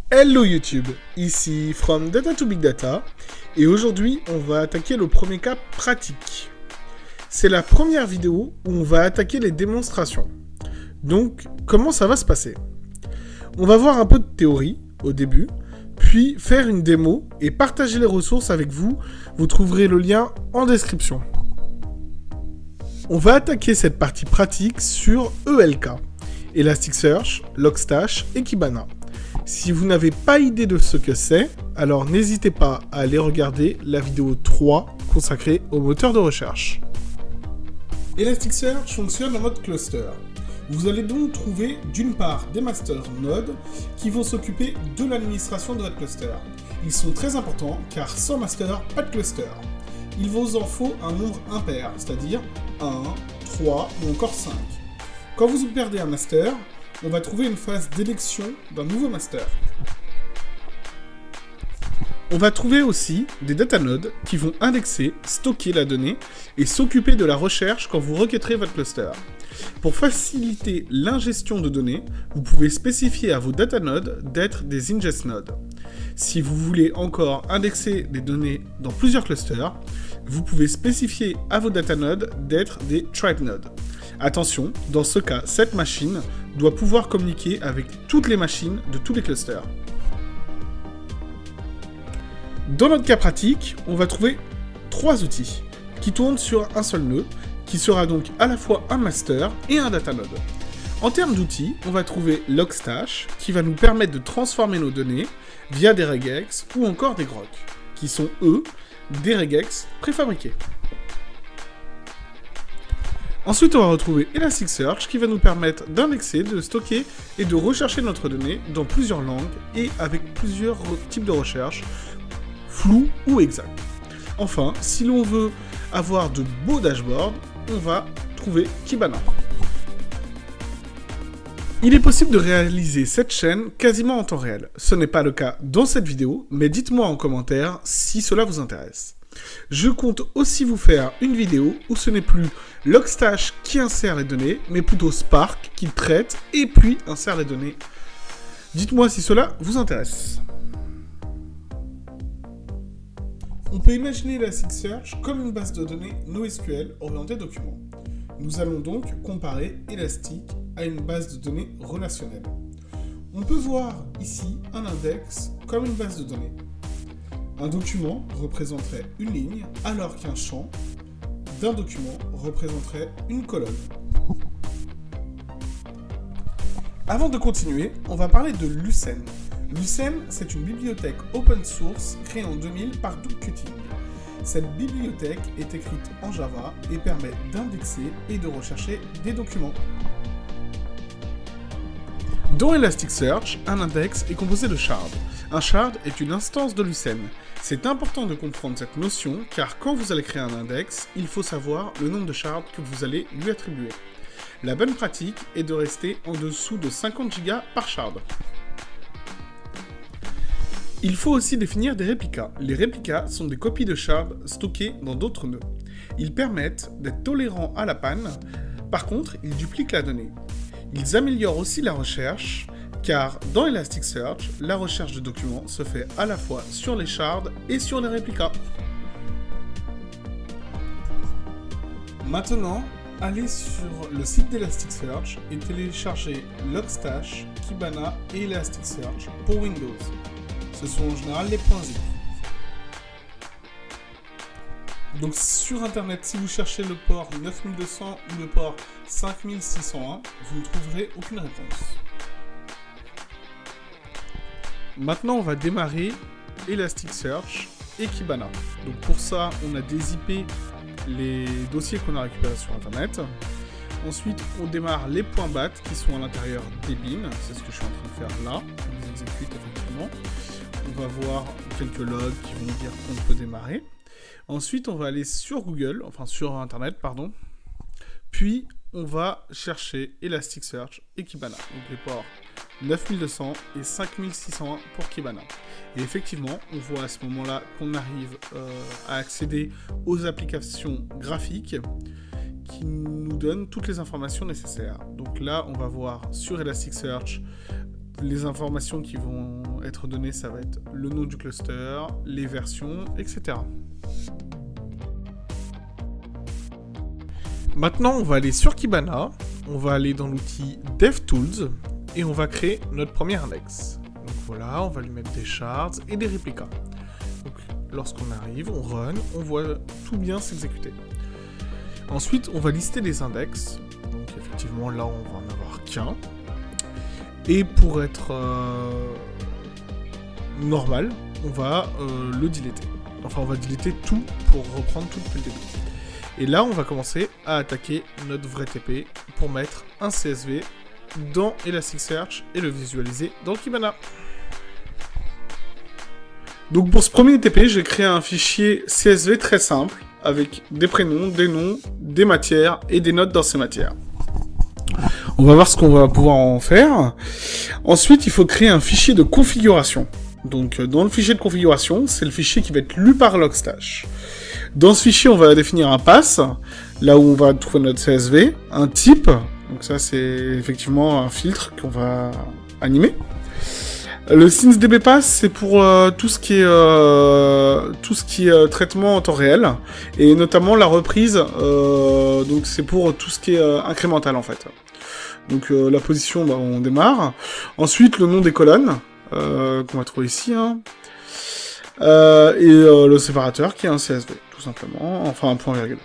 Hello YouTube, ici From Data to Big Data, et aujourd'hui on va attaquer le premier cas pratique. C'est la première vidéo où on va attaquer les démonstrations. Donc, comment ça va se passer? On va voir un peu de théorie au début, puis faire une démo et partager les ressources avec vous. Vous trouverez le lien en description. On va attaquer cette partie pratique sur ELK, Elasticsearch, Logstash et Kibana. Si vous n'avez pas idée de ce que c'est, alors n'hésitez pas à aller regarder la vidéo 3 consacrée au moteur de recherche. Elasticsearch fonctionne en mode cluster. Vous allez donc trouver d'une part des master nodes qui vont s'occuper de l'administration de votre cluster. Ils sont très importants car sans master, pas de cluster. Il vous en faut un nombre impair, c'est-à-dire 1, 3 ou encore 5. Quand vous perdez un master, on va trouver une phase d'élection d'un nouveau master. On va trouver aussi des datanodes qui vont indexer, stocker la donnée et s'occuper de la recherche quand vous requêterez votre cluster. Pour faciliter l'ingestion de données, vous pouvez spécifier à vos datanodes d'être des ingest nodes. Si vous voulez encore indexer des données dans plusieurs clusters, vous pouvez spécifier à vos datanodes d'être des tribe nodes. Attention, dans ce cas, cette machine doit pouvoir communiquer avec toutes les machines de tous les clusters. Dans notre cas pratique, on va trouver 3 outils qui tournent sur un seul nœud, qui sera donc à la fois un master et un datanode. En termes d'outils, on va trouver Logstash, qui va nous permettre de transformer nos données via des regex ou encore des groq, qui sont eux des regex préfabriqués. Ensuite, on va retrouver Elasticsearch qui va nous permettre d'indexer, de stocker et de rechercher notre donnée dans plusieurs langues et avec plusieurs types de recherche, flou ou exact. Enfin, si l'on veut avoir de beaux dashboards, on va trouver Kibana. Il est possible de réaliser cette chaîne quasiment en temps réel. Ce n'est pas le cas dans cette vidéo, mais dites-moi en commentaire si cela vous intéresse. Je compte aussi vous faire une vidéo où ce n'est plus Logstash qui insère les données, mais plutôt Spark qui traite et puis insère les données. Dites-moi si cela vous intéresse. On peut imaginer Elasticsearch comme une base de données NoSQL orientée documents. Nous allons donc comparer Elastic à une base de données relationnelle. On peut voir ici un index comme une base de données. Un document représenterait une ligne, alors qu'un champ d'un document représenterait une colonne. Avant de continuer, on va parler de Lucene. Lucene, c'est une bibliothèque open source créée en 2000 par Doug Cutting. Cette bibliothèque est écrite en Java et permet d'indexer et de rechercher des documents. Dans Elasticsearch, un index est composé de shards. Un shard est une instance de Lucene. C'est important de comprendre cette notion car quand vous allez créer un index, il faut savoir le nombre de shards que vous allez lui attribuer. La bonne pratique est de rester en dessous de 50 Go par shard. Il faut aussi définir des réplicas. Les réplicas sont des copies de shards stockées dans d'autres nœuds. Ils permettent d'être tolérants à la panne, par contre, ils dupliquent la donnée. Ils améliorent aussi la recherche, car dans Elasticsearch, la recherche de documents se fait à la fois sur les shards et sur les réplicas. Maintenant, allez sur le site d'Elasticsearch et téléchargez Logstash, Kibana et Elasticsearch pour Windows. Ce sont en général les .zip. Donc sur internet, si vous cherchez le port 9200 ou le port 5601, vous ne trouverez aucune réponse. Maintenant, on va démarrer Elasticsearch et Kibana. Donc pour ça, on a dézippé les dossiers qu'on a récupérés sur internet. Ensuite, on démarre les .bat qui sont à l'intérieur des bins. C'est ce que je suis en train de faire là. On les exécute effectivement. On va voir quelques logs qui vont nous dire qu'on peut démarrer. Ensuite, on va aller sur Google, enfin sur Internet, pardon. Puis, on va chercher Elasticsearch et Kibana. Donc les ports 9200 et 5601 pour Kibana. Et effectivement, on voit à ce moment-là qu'on arrive à accéder aux applications graphiques qui nous donnent toutes les informations nécessaires. Donc là, on va voir sur Elasticsearch les informations qui vont être donné, ça va être le nom du cluster, les versions, etc. Maintenant, on va aller sur Kibana, on va aller dans l'outil DevTools, et on va créer notre premier index. Donc voilà, on va lui mettre des shards et des réplicas. Donc lorsqu'on arrive, on run, on voit tout bien s'exécuter. Ensuite, on va lister les index. Donc effectivement, là, on va en avoir qu'un. Et pour être normal, on va le diléter. Enfin, on va diléter tout pour reprendre tout depuis le début. Et là, on va commencer à attaquer notre vrai TP pour mettre un CSV dans Elasticsearch et le visualiser dans Kibana. Donc pour ce premier TP, j'ai créé un fichier CSV très simple avec des prénoms, des noms, des matières et des notes dans ces matières. On va voir ce qu'on va pouvoir en faire. Ensuite, il faut créer un fichier de configuration. Donc dans le fichier de configuration, c'est le fichier qui va être lu par Logstash. Dans ce fichier, on va définir un pass, là où on va trouver notre CSV, un type, donc ça c'est effectivement un filtre qu'on va animer. Le ScenesDBPass, c'est pour tout ce qui est traitement en temps réel, et notamment la reprise, donc c'est pour tout ce qui est incrémental en fait. Donc la position, bah, on démarre. Ensuite, le nom des colonnes, qu'on va trouver ici, hein. Et le séparateur qui est un CSV, tout simplement, enfin un point virgule.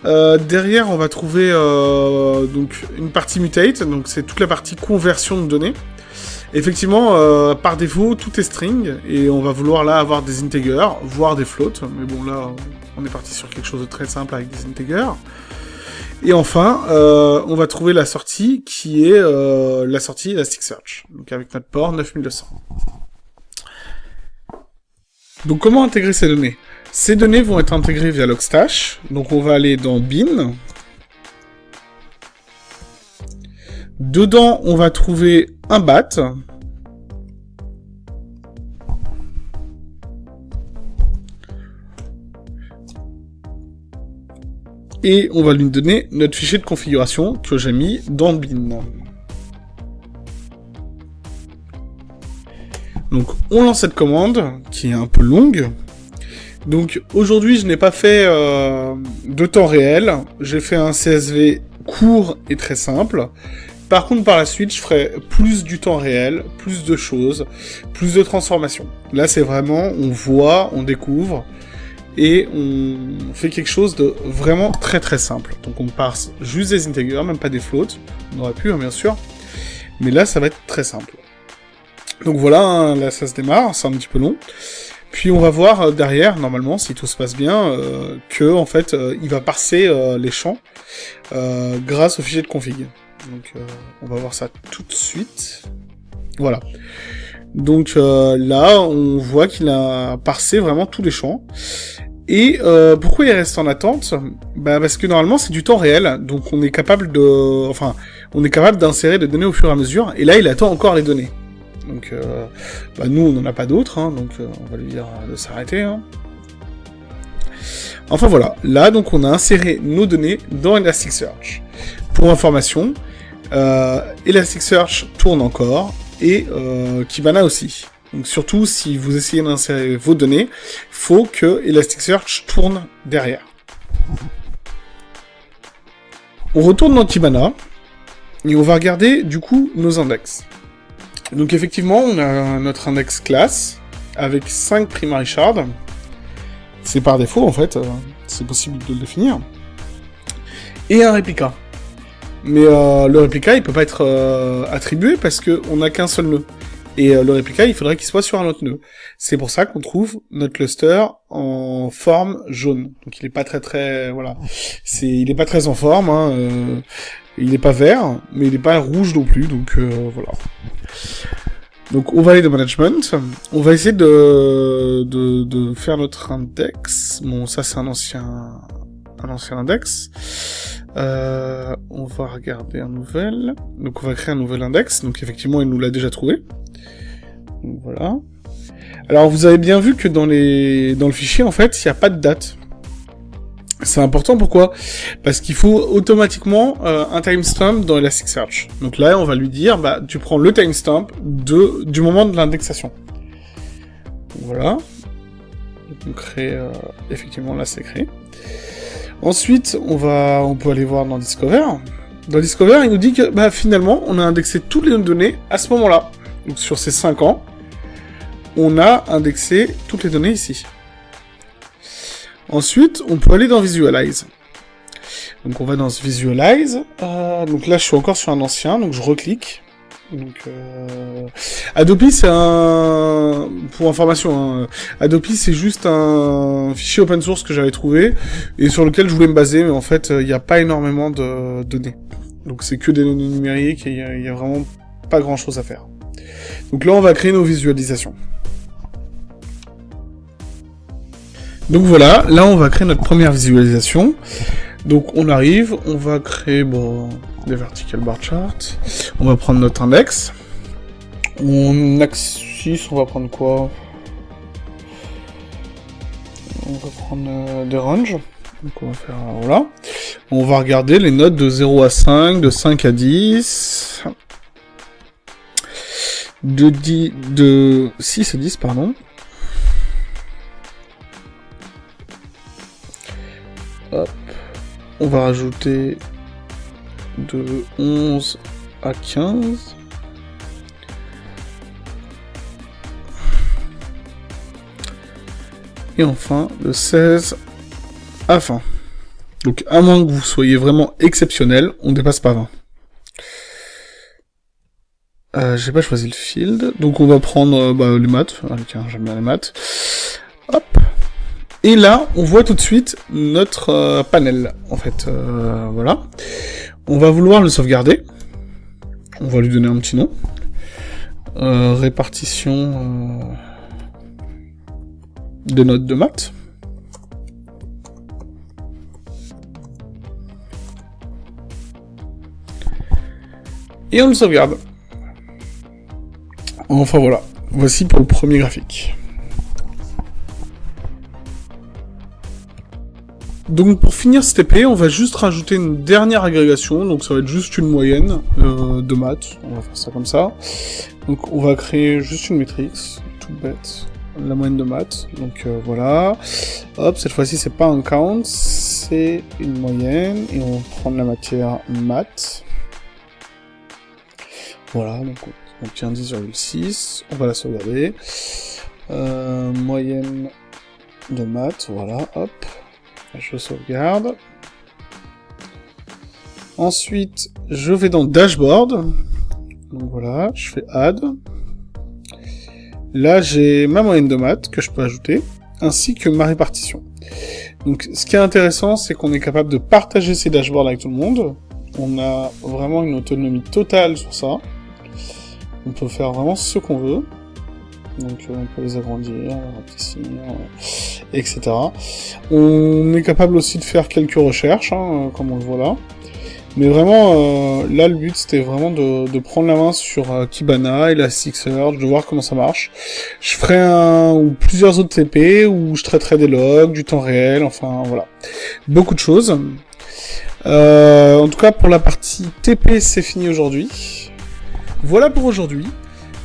Derrière, on va trouver donc une partie mutate, donc c'est toute la partie conversion de données. Effectivement, par défaut, tout est string, et on va vouloir là avoir des integers, voire des floats, mais bon là, on est parti sur quelque chose de très simple avec des integers. Et enfin, on va trouver la sortie qui est la sortie Elasticsearch, donc avec notre port 9200. Donc comment intégrer ces données? Ces données vont être intégrées via Logstash. Donc on va aller dans bin. Dedans, on va trouver un bat. Et on va lui donner notre fichier de configuration que j'ai mis dans bin. Donc on lance cette commande, qui est un peu longue. Donc aujourd'hui je n'ai pas fait de temps réel, j'ai fait un CSV court et très simple. Par contre par la suite je ferai plus du temps réel, plus de choses, plus de transformations. Là c'est vraiment, on voit, on découvre, et on fait quelque chose de vraiment très très simple. Donc on parse juste des integers, même pas des floats, on aurait pu hein, bien sûr, mais là ça va être très simple. Donc voilà, hein, là ça se démarre, c'est un petit peu long. Puis on va voir derrière, normalement, si tout se passe bien, que en fait, il va parser les champs grâce au fichier de config. Donc on va voir ça tout de suite. Voilà. Donc là, on voit qu'il a parsé vraiment tous les champs. Et pourquoi il reste en attente? Bah parce que normalement c'est du temps réel, donc on est capable de, enfin, on est capable d'insérer des données au fur et à mesure. Et là, il attend encore les données. Donc, bah nous, on n'en a pas d'autres, hein, donc on va lui dire de s'arrêter. Hein. Enfin voilà, là, donc on a inséré nos données dans Elasticsearch. Pour information, Elasticsearch tourne encore, et Kibana aussi. Donc surtout, si vous essayez d'insérer vos données, faut que Elasticsearch tourne derrière. On retourne dans Kibana, et on va regarder, du coup, nos index. Donc effectivement, on a notre index class avec 5 primary shards. C'est par défaut en fait, c'est possible de le définir. Et un réplica. Mais le réplica, il peut pas être attribué parce qu'on n'a qu'un seul nœud. Et le réplica, il faudrait qu'il soit sur un autre nœud. C'est pour ça qu'on trouve notre cluster en forme jaune. Donc il est pas très voilà. Il est pas très en forme. Hein, il est pas vert, mais il est pas rouge non plus. Donc voilà. Donc on va aller dans management. On va essayer de faire notre index. Bon, ça c'est un ancien index. On va regarder un nouvel. Donc on va créer un nouvel index. Donc effectivement, il nous l'a déjà trouvé. Donc voilà. Alors vous avez bien vu que dans le fichier, en fait, il n'y a pas de date. C'est important, pourquoi? Parce qu'il faut automatiquement un timestamp dans Elasticsearch. Donc là, on va lui dire, bah, tu prends le timestamp du moment de l'indexation. voilà. Donc, on crée, effectivement, là, c'est créé. Ensuite, on peut aller voir dans Discover. Dans Discover, il nous dit que, finalement, on a indexé toutes les données à ce moment-là. Donc, sur ces 5 ans, on a indexé toutes les données ici. Ensuite, on peut aller dans Visualize. Donc, on va dans ce Visualize. Donc là, je suis encore sur un ancien, donc je reclique. Donc, Adopi, c'est un... Pour information, hein, Adopi, c'est juste un fichier open source que j'avais trouvé, et sur lequel je voulais me baser, mais en fait, il n'y a pas énormément de données. Donc, c'est que des données numériques, et il y a vraiment pas grand-chose à faire. Donc là, on va créer nos visualisations. Donc voilà, là, on va créer notre première visualisation. Donc, on arrive, on va créer, des vertical bar charts. On va prendre notre index. En axis, on va prendre quoi? On va prendre des ranges. Donc on va faire, voilà. On va regarder les notes de 0 à 5, de 5 à 10, de 6 à 10, pardon. Hop. On va rajouter de 11 à 15. Et enfin, de 16 à 20. Donc, à moins que vous soyez vraiment exceptionnel, on ne dépasse pas 20. J'ai pas choisi le field. Donc, on va prendre les maths. Allez, tiens, j'aime bien les maths. Hop. Et là, on voit tout de suite notre panel, en fait. Voilà. On va vouloir le sauvegarder. On va lui donner un petit nom. Répartition des notes de maths. Et on le sauvegarde. Enfin voilà. Voici pour le premier graphique. Donc pour finir cet épée, on va juste rajouter une dernière agrégation, donc ça va être juste une moyenne de maths, on va faire ça comme ça. Donc on va créer juste une matrix, toute bête, la moyenne de maths, donc voilà. Hop, cette fois-ci c'est pas un count, c'est une moyenne, et on va prendre la matière maths. Voilà, donc on obtient 10,6, on va la sauvegarder. Moyenne de maths, voilà, hop. Je sauvegarde. Ensuite, je vais dans Dashboard. Donc voilà, je fais Add. Là, j'ai ma moyenne de maths que je peux ajouter, ainsi que ma répartition. Donc, ce qui est intéressant, c'est qu'on est capable de partager ces dashboards avec tout le monde. On a vraiment une autonomie totale sur ça. On peut faire vraiment ce qu'on veut. Donc on peut les agrandir, rapetisser, etc. On est capable aussi de faire quelques recherches, comme on le voit là. Mais vraiment, là le but c'était vraiment de prendre la main sur Kibana, Elasticsearch, de voir comment ça marche. Je ferai un ou plusieurs autres TP où je traiterai des logs, du temps réel, enfin voilà. Beaucoup de choses. En tout cas pour la partie TP c'est fini aujourd'hui. Voilà pour aujourd'hui.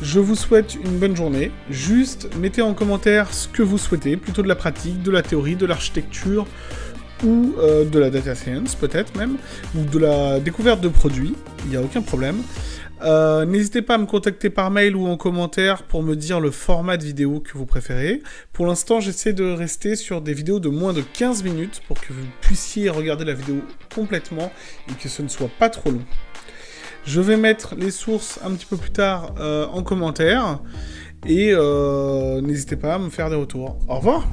Je vous souhaite une bonne journée. Juste, mettez en commentaire ce que vous souhaitez, plutôt de la pratique, de la théorie, de l'architecture, ou de la data science, peut-être même, ou de la découverte de produits, il n'y a aucun problème. N'hésitez pas à me contacter par mail ou en commentaire pour me dire le format de vidéo que vous préférez. Pour l'instant, j'essaie de rester sur des vidéos de moins de 15 minutes pour que vous puissiez regarder la vidéo complètement et que ce ne soit pas trop long. Je vais mettre les sources un petit peu plus tard en commentaire et n'hésitez pas à me faire des retours. Au revoir!